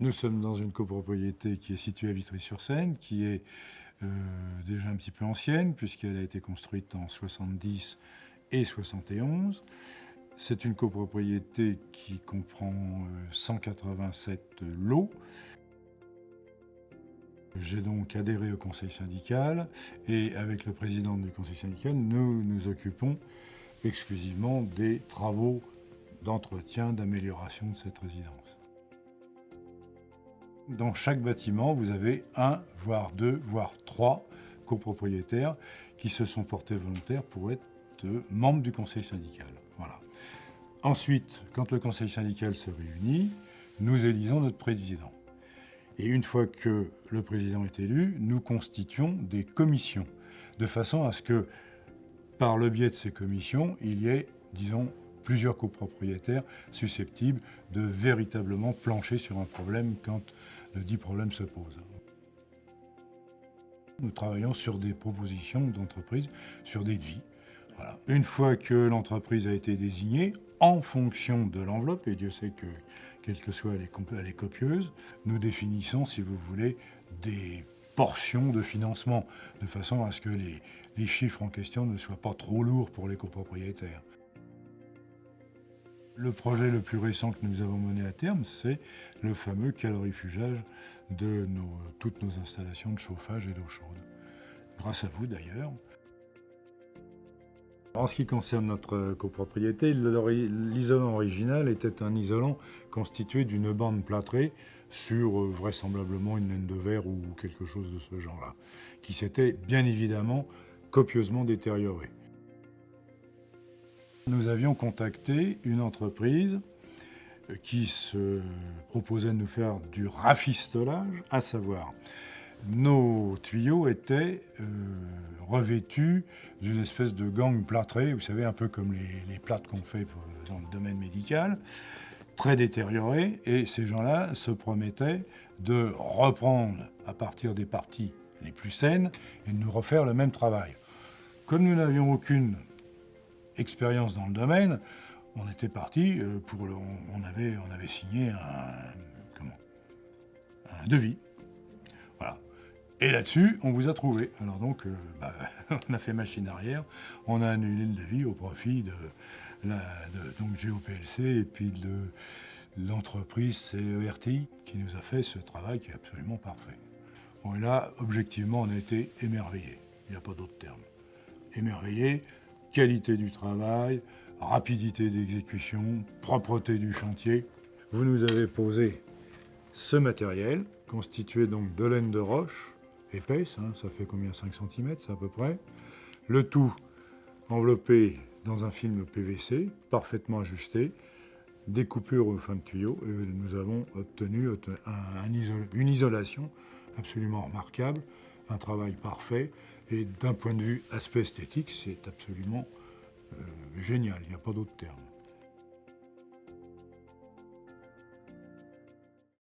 Nous sommes dans une copropriété qui est située à Vitry-sur-Seine, qui est déjà un petit peu ancienne, puisqu'elle a été construite en 70 et 71. C'est une copropriété qui comprend 187 lots. J'ai donc adhéré au conseil syndical et avec le président du conseil syndical, nous nous occupons exclusivement des travaux d'entretien, d'amélioration de cette résidence. Dans chaque bâtiment, vous avez un, voire deux, voire trois copropriétaires qui se sont portés volontaires pour être membres du conseil syndical. Voilà. Ensuite, quand le conseil syndical se réunit, nous élisons notre président. Et une fois que le président est élu, nous constituons des commissions, de façon à ce que, par le biais de ces commissions, il y ait, disons, plusieurs copropriétaires susceptibles de véritablement plancher sur un problème quand le dit problème se pose. Nous travaillons sur des propositions d'entreprise, sur des devis. Voilà. Une fois que l'entreprise a été désignée, en fonction de l'enveloppe, et Dieu sait que, quelle que soit elle est copieuse, nous définissons, si vous voulez, des portions de financement, de façon à ce que les chiffres en question ne soient pas trop lourds pour les copropriétaires. Le projet le plus récent que nous avons mené à terme, c'est le fameux calorifugage de toutes nos installations de chauffage et d'eau chaude. Grâce à vous d'ailleurs. En ce qui concerne notre copropriété, l'isolant original était un isolant constitué d'une bande plâtrée sur vraisemblablement une laine de verre ou quelque chose de ce genre-là, qui s'était bien évidemment copieusement détérioré. Nous avions contacté une entreprise qui se proposait de nous faire du rafistolage, à savoir, nos tuyaux étaient revêtus d'une espèce de gangue plâtrée, vous savez, un peu comme les plâtres qu'on fait dans le domaine médical, très détériorés, et ces gens-là se promettaient de reprendre à partir des parties les plus saines et de nous refaire le même travail. Comme nous n'avions aucune expérience dans le domaine, on était parti on avait signé un devis. Voilà. Et là-dessus, on vous a trouvé. Alors donc, on a fait machine arrière, on a annulé le devis au profit donc GOPLC et puis de l'entreprise CERTI qui nous a fait ce travail qui est absolument parfait. Bon, et là, objectivement, on a été émerveillés. Il n'y a pas d'autre terme. Émerveillés, qualité du travail, rapidité d'exécution, propreté du chantier. Vous nous avez posé ce matériel, constitué donc de laine de roche, épaisse, ça fait combien, 5 cm à peu près. Le tout enveloppé dans un film PVC, parfaitement ajusté, des coupures au fin de tuyau, et nous avons obtenu une isolation absolument remarquable, un travail parfait, et d'un point de vue aspect esthétique, c'est absolument génial, il n'y a pas d'autre terme.